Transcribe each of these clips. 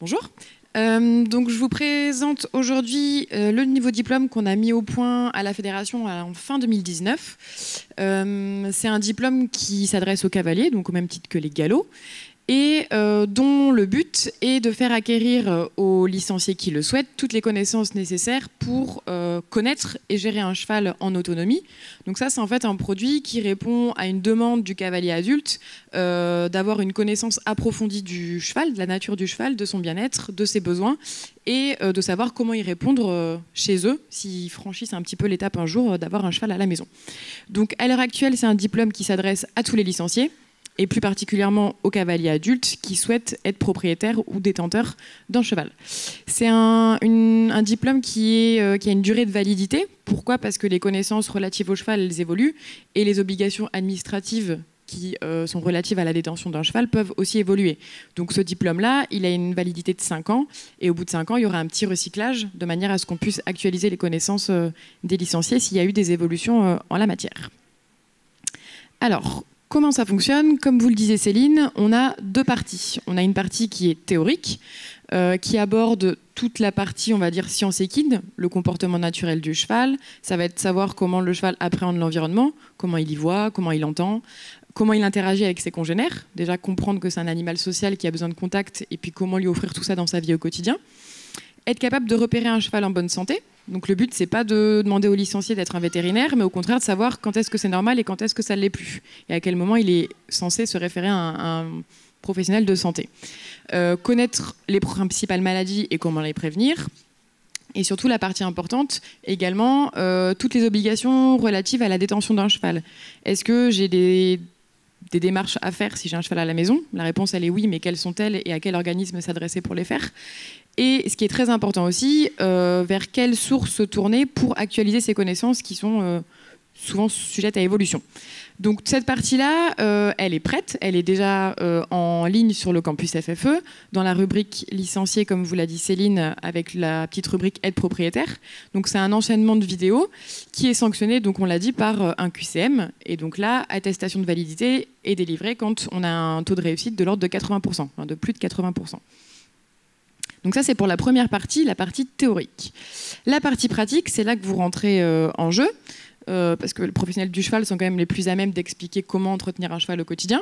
Bonjour. Donc je vous présente aujourd'hui le niveau diplôme qu'on a mis au point à la fédération en fin 2019. C'est un diplôme qui s'adresse aux cavaliers, donc au même titre que les galops, et dont le but est de faire acquérir aux licenciés qui le souhaitent toutes les connaissances nécessaires pour connaître et gérer un cheval en autonomie. Donc ça, c'est en fait un produit qui répond à une demande du cavalier adulte d'avoir une connaissance approfondie du cheval, de la nature du cheval, de son bien-être, de ses besoins, et de savoir comment y répondre chez eux s'ils franchissent un petit peu l'étape un jour d'avoir un cheval à la maison. Donc à l'heure actuelle, c'est un diplôme qui s'adresse à tous les licenciés, et plus particulièrement aux cavaliers adultes qui souhaitent être propriétaires ou détenteurs d'un cheval. C'est un diplôme qui a une durée de validité. Pourquoi ? Parce que les connaissances relatives au cheval, elles évoluent, et les obligations administratives qui sont relatives à la détention d'un cheval peuvent aussi évoluer. Donc ce diplôme-là, il a une validité de 5 ans, et au bout de 5 ans, il y aura un petit recyclage de manière à ce qu'on puisse actualiser les connaissances des licenciés s'il y a eu des évolutions en la matière. Alors, comment ça fonctionne ? Comme vous le disait Céline, on a deux parties. On a une partie qui est théorique, qui aborde toute la partie, on va dire, science équine, le comportement naturel du cheval. Ça va être savoir comment le cheval appréhende l'environnement, comment il y voit, comment il entend, comment il interagit avec ses congénères. Déjà comprendre que c'est un animal social qui a besoin de contact, et puis comment lui offrir tout ça dans sa vie au quotidien. Être capable de repérer un cheval en bonne santé. Donc le but, c'est pas de demander au licencié d'être un vétérinaire, mais au contraire de savoir quand est-ce que c'est normal et quand est-ce que ça ne l'est plus. Et à quel moment il est censé se référer à un professionnel de santé. Connaître les principales maladies et comment les prévenir. Et surtout, la partie importante, également, toutes les obligations relatives à la détention d'un cheval. Est-ce que j'ai des démarches à faire si j'ai un cheval à la maison ? La réponse, elle est oui, mais quelles sont-elles et à quel organisme s'adresser pour les faire ? Et ce qui est très important aussi, vers quelles sources se tourner pour actualiser ces connaissances qui sont souvent sujettes à évolution. Donc cette partie-là, elle est prête, elle est déjà en ligne sur le campus FFE, dans la rubrique licencié, comme vous l'a dit Céline, avec la petite rubrique aide propriétaire. Donc c'est un enchaînement de vidéos qui est sanctionné, donc on l'a dit, par un QCM. Et donc là, attestation de validité est délivrée quand on a un taux de réussite de l'ordre de 80%, enfin de plus de 80%. Donc ça, c'est pour la première partie, la partie théorique. La partie pratique, c'est là que vous rentrez en jeu, parce que les professionnels du cheval sont quand même les plus à même d'expliquer comment entretenir un cheval au quotidien.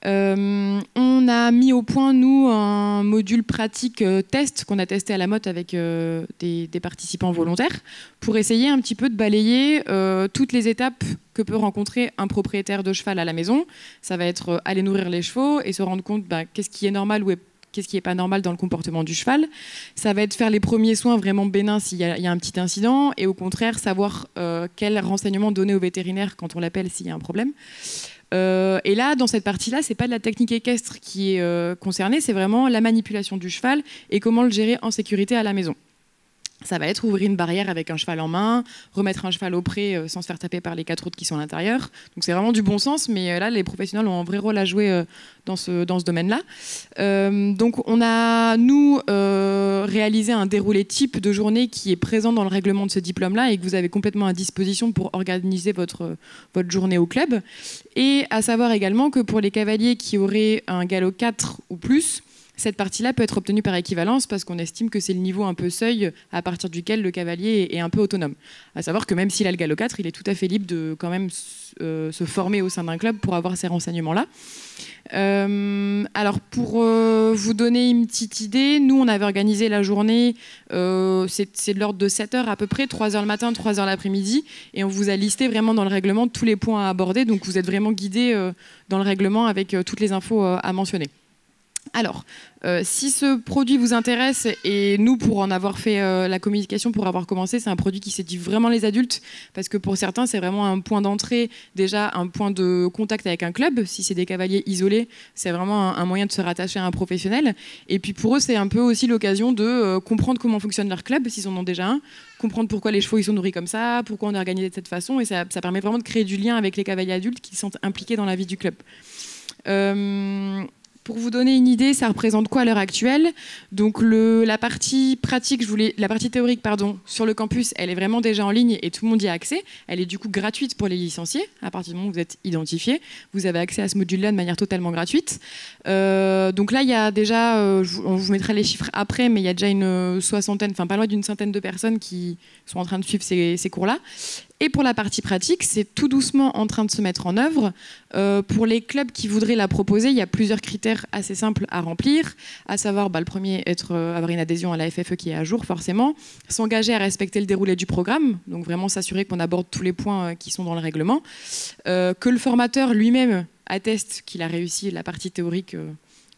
On a mis au point, nous, un module pratique test qu'on a testé à la Motte avec des participants volontaires pour essayer un petit peu de balayer toutes les étapes que peut rencontrer un propriétaire de cheval à la maison. Ça va être aller nourrir les chevaux et se rendre compte qu'est-ce qui est normal ou qu'est-ce qui n'est pas normal dans le comportement du cheval. Ça va être faire les premiers soins vraiment bénins s'il y a un petit incident, et au contraire savoir quels renseignements donner au vétérinaire quand on l'appelle s'il y a un problème. Et là, dans cette partie-là, c'est pas de la technique équestre qui est concernée, c'est vraiment la manipulation du cheval et comment le gérer en sécurité à la maison. Ça va être ouvrir une barrière avec un cheval en main, remettre un cheval au pré sans se faire taper par les 4 autres qui sont à l'intérieur. Donc c'est vraiment du bon sens, mais là, les professionnels ont un vrai rôle à jouer dans ce domaine-là. Donc on a, nous, réalisé un déroulé type de journée qui est présent dans le règlement de ce diplôme-là et que vous avez complètement à disposition pour organiser votre journée au club. Et à savoir également que pour les cavaliers qui auraient un galop 4 ou plus, cette partie-là peut être obtenue par équivalence parce qu'on estime que c'est le niveau un peu seuil à partir duquel le cavalier est un peu autonome. À savoir que même s'il a le galop 4, il est tout à fait libre de quand même se former au sein d'un club pour avoir ces renseignements-là. Alors pour vous donner une petite idée, nous on avait organisé la journée, c'est de l'ordre de 7 heures à peu près, 3 heures le matin, 3 heures l'après-midi, et on vous a listé vraiment dans le règlement tous les points à aborder, donc vous êtes vraiment guidé dans le règlement avec toutes les infos à mentionner. Alors, si ce produit vous intéresse, et nous, pour en avoir fait la communication, pour avoir commencé, c'est un produit qui séduit vraiment les adultes, parce que pour certains, c'est vraiment un point d'entrée, déjà un point de contact avec un club. Si c'est des cavaliers isolés, c'est vraiment un moyen de se rattacher à un professionnel. Et puis pour eux, c'est un peu aussi l'occasion de comprendre comment fonctionne leur club, s'ils en ont déjà un, comprendre pourquoi les chevaux ils sont nourris comme ça, pourquoi on est organisé de cette façon, et ça permet vraiment de créer du lien avec les cavaliers adultes qui se sentent impliqués dans la vie du club. Pour vous donner une idée, ça représente quoi à l'heure actuelle? Donc la partie pratique, la partie théorique, pardon, sur le campus, elle est vraiment déjà en ligne et tout le monde y a accès. Elle est du coup gratuite pour les licenciés. À partir du moment où vous êtes identifié, vous avez accès à ce module-là de manière totalement gratuite. Donc là, il y a déjà, on vous mettra les chiffres après, mais il y a déjà une soixantaine, enfin pas loin d'une centaine de personnes qui sont en train de suivre ces cours-là. Et pour la partie pratique, c'est tout doucement en train de se mettre en œuvre. Pour les clubs qui voudraient la proposer, il y a plusieurs critères assez simples à remplir, à savoir le premier, avoir une adhésion à la FFE qui est à jour forcément, s'engager à respecter le déroulé du programme, donc vraiment s'assurer qu'on aborde tous les points qui sont dans le règlement, que le formateur lui-même atteste qu'il a réussi la partie théorique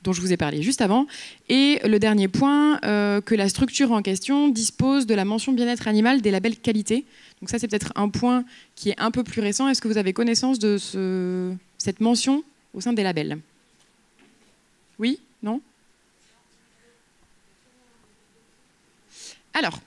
dont je vous ai parlé juste avant. Et le dernier point, que la structure en question dispose de la mention bien-être animal des labels qualité. Donc ça, c'est peut-être un point qui est un peu plus récent. Est-ce que vous avez connaissance de cette mention au sein des labels? Oui? Non? Alors,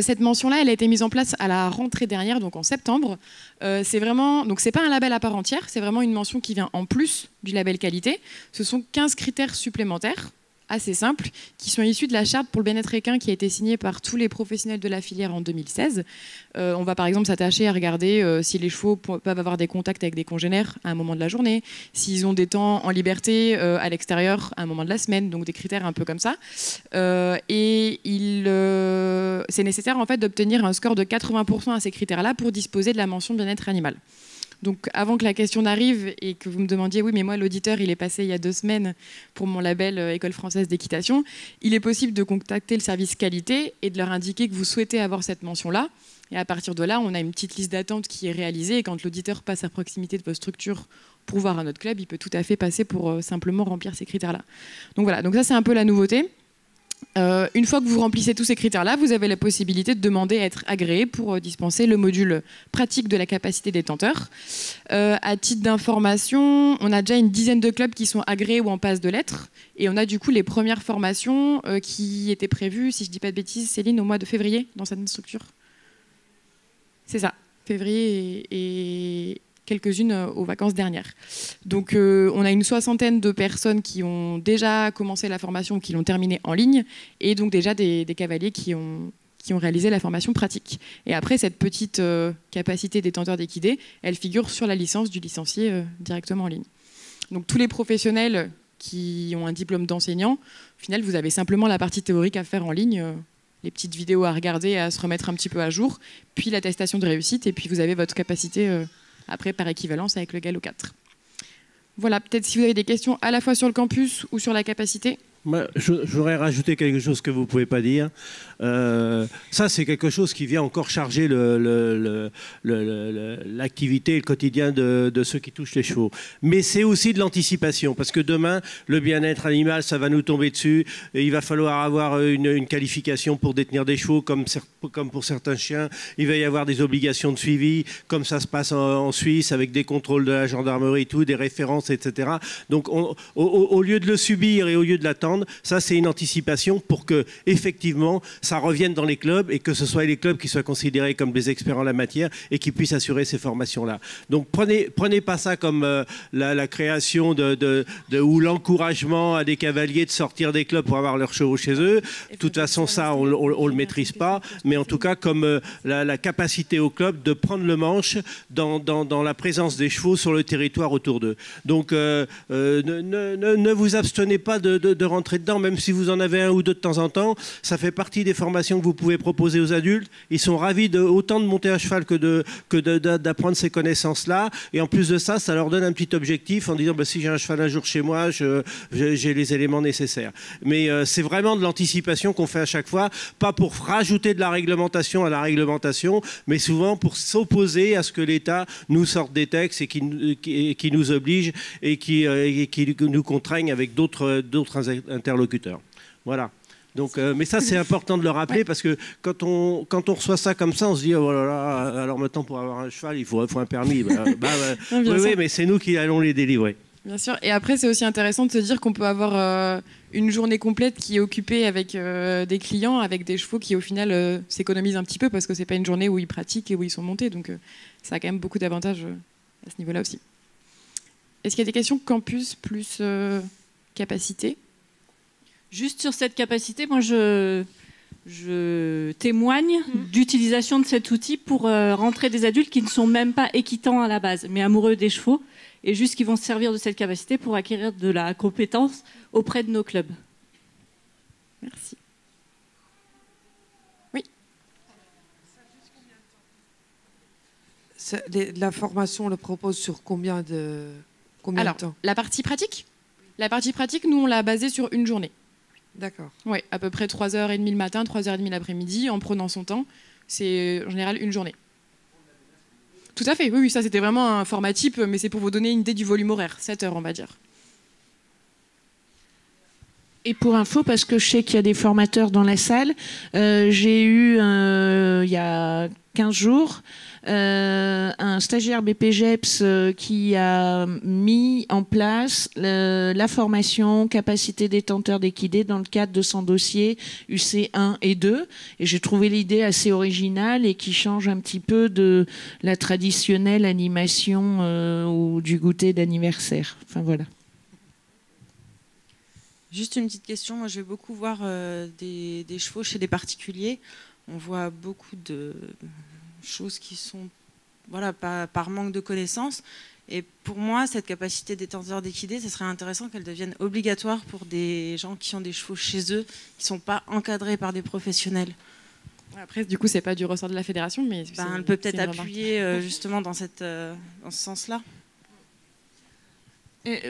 cette mention-là, elle a été mise en place à la rentrée dernière, donc en septembre. C'est vraiment, donc c'est pas un label à part entière, c'est vraiment une mention qui vient en plus du label qualité. Ce sont 15 critères supplémentaires, assez simples, qui sont issus de la charte pour le bien-être équin qui a été signée par tous les professionnels de la filière en 2016. On va par exemple s'attacher à regarder si les chevaux peuvent avoir des contacts avec des congénères à un moment de la journée, s'ils ont des temps en liberté à l'extérieur à un moment de la semaine, donc des critères un peu comme ça. Et c'est nécessaire en fait d'obtenir un score de 80% à ces critères-là pour disposer de la mention bien-être animal. Donc avant que la question n'arrive et que vous me demandiez, oui mais moi l'auditeur il est passé il y a 2 semaines pour mon label École française d'équitation, il est possible de contacter le service qualité et de leur indiquer que vous souhaitez avoir cette mention-là. Et à partir de là, on a une petite liste d'attente qui est réalisée et quand l'auditeur passe à proximité de votre structure pour voir un autre club, il peut tout à fait passer pour simplement remplir ces critères-là. Donc voilà, donc ça c'est un peu la nouveauté. Une fois que vous remplissez tous ces critères-là, vous avez la possibilité de demander à être agréé pour dispenser le module pratique de la capacité détenteur. À titre d'information, on a déjà une dizaine de clubs qui sont agréés ou en passe de l'être. Et on a du coup les premières formations qui étaient prévues, si je ne dis pas de bêtises, Céline, au mois de février dans cette structure. C'est ça, février et quelques-unes aux vacances dernières. Donc on a une soixantaine de personnes qui ont déjà commencé la formation, qui l'ont terminée en ligne, et donc déjà des cavaliers qui ont réalisé la formation pratique. Et après, cette petite capacité détenteur d'équidé, elle figure sur la licence du licencié directement en ligne. Donc tous les professionnels qui ont un diplôme d'enseignant, au final, vous avez simplement la partie théorique à faire en ligne, les petites vidéos à regarder, à se remettre un petit peu à jour, puis l'attestation de réussite, et puis vous avez votre capacité après par équivalence avec le Gallo 4. Voilà, peut-être si vous avez des questions à la fois sur le campus ou sur la capacité. Moi, j'aurais rajouté quelque chose que vous ne pouvez pas dire. Ça, c'est quelque chose qui vient encore charger l'activité et le quotidien de ceux qui touchent les chevaux. Mais c'est aussi de l'anticipation, parce que demain, le bien-être animal, ça va nous tomber dessus. Et il va falloir avoir une qualification pour détenir des chevaux, comme pour certains chiens. Il va y avoir des obligations de suivi, comme ça se passe en Suisse, avec des contrôles de la gendarmerie, tout, des références, etc. Donc, au lieu de le subir et au lieu de l'attendre, ça c'est une anticipation pour que effectivement ça revienne dans les clubs et que ce soit les clubs qui soient considérés comme des experts en la matière et qui puissent assurer ces formations-là. Donc prenez pas ça comme la création ou l'encouragement à des cavaliers de sortir des clubs pour avoir leurs chevaux chez eux. De toute façon ça on le maîtrise pas, mais en tout cas comme la capacité au club de prendre le manche dans la présence des chevaux sur le territoire autour d'eux. Donc ne vous abstenez pas de rentrer dedans, même si vous en avez un ou deux de temps en temps. Ça fait partie des formations que vous pouvez proposer aux adultes. Ils sont ravis autant de monter à cheval que d'apprendre ces connaissances-là. Et en plus de ça, ça leur donne un petit objectif en disant si j'ai un cheval un jour chez moi, j'ai les éléments nécessaires. Mais c'est vraiment de l'anticipation qu'on fait à chaque fois, pas pour rajouter de la réglementation à la réglementation, mais souvent pour s'opposer à ce que l'État nous sorte des textes et qui nous oblige et qui nous contraignent avec d'autres interlocuteurs. Voilà. Donc, mais ça, c'est important de le rappeler parce que quand on reçoit ça comme ça, on se dit oh là là, alors maintenant pour avoir un cheval, il faut un permis. Oui, mais c'est nous qui allons les délivrer. Bien sûr. Et après, c'est aussi intéressant de se dire qu'on peut avoir une journée complète qui est occupée avec des clients, avec des chevaux qui, au final, s'économisent un petit peu parce que c'est pas une journée où ils pratiquent et où ils sont montés. Donc, ça a quand même beaucoup d'avantages à ce niveau-là aussi. Est-ce qu'il y a des questions campus plus capacité. Juste sur cette capacité, moi je témoigne d'utilisation de cet outil pour rentrer des adultes qui ne sont même pas équitants à la base, mais amoureux des chevaux, et juste qui vont se servir de cette capacité pour acquérir de la compétence auprès de nos clubs. Merci. Oui. La formation, on le propose sur combien de temps? La partie pratique, nous, on l'a basée sur une journée. D'accord. Oui, à peu près 3h30 le matin, 3h30 l'après-midi, en prenant son temps. C'est en général une journée. Tout à fait, oui, ça c'était vraiment un format type, mais c'est pour vous donner une idée du volume horaire, 7 heures on va dire. Et pour info, parce que je sais qu'il y a des formateurs dans la salle, j'ai eu, il y a 15 jours, un stagiaire BPGEPS qui a mis en place la formation capacité détenteur d'équidés dans le cadre de son dossier UC1 et 2. Et j'ai trouvé l'idée assez originale et qui change un petit peu de la traditionnelle animation ou du goûter d'anniversaire. Enfin voilà. Juste une petite question, moi je vais beaucoup voir des chevaux chez des particuliers. On voit beaucoup de choses qui sont par manque de connaissances. Et pour moi, cette capacité détenteur d'équidés, ce serait intéressant qu'elle devienne obligatoire pour des gens qui ont des chevaux chez eux, qui ne sont pas encadrés par des professionnels. Après, du coup, c'est pas du ressort de la fédération, mais elle peut peut-être appuyer justement dans ce sens-là.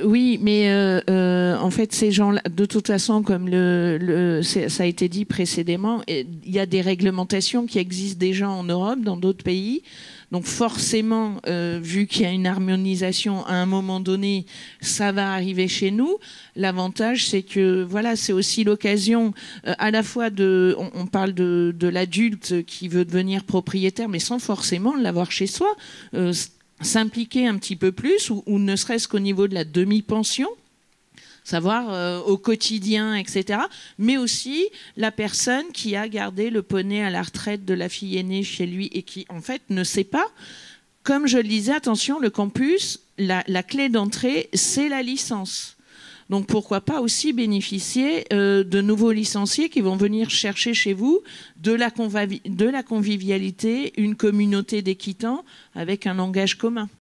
Oui, mais en fait, ces gens-là, de toute façon, comme ça a été dit précédemment, il y a des réglementations qui existent déjà en Europe, dans d'autres pays. Donc forcément, vu qu'il y a une harmonisation à un moment donné, ça va arriver chez nous. L'avantage, c'est que voilà, c'est aussi l'occasion à la fois on parle de l'adulte qui veut devenir propriétaire, mais sans forcément l'avoir chez soi. S'impliquer un petit peu plus, ou ne serait-ce qu'au niveau de la demi-pension, savoir au quotidien, etc. Mais aussi la personne qui a gardé le poney à la retraite de la fille aînée chez lui et qui, en fait, ne sait pas. Comme je le disais, attention, le campus, la clé d'entrée, c'est la licence. Donc pourquoi pas aussi bénéficier de nouveaux licenciés qui vont venir chercher chez vous de la convivialité, une communauté d'équitants avec un langage commun.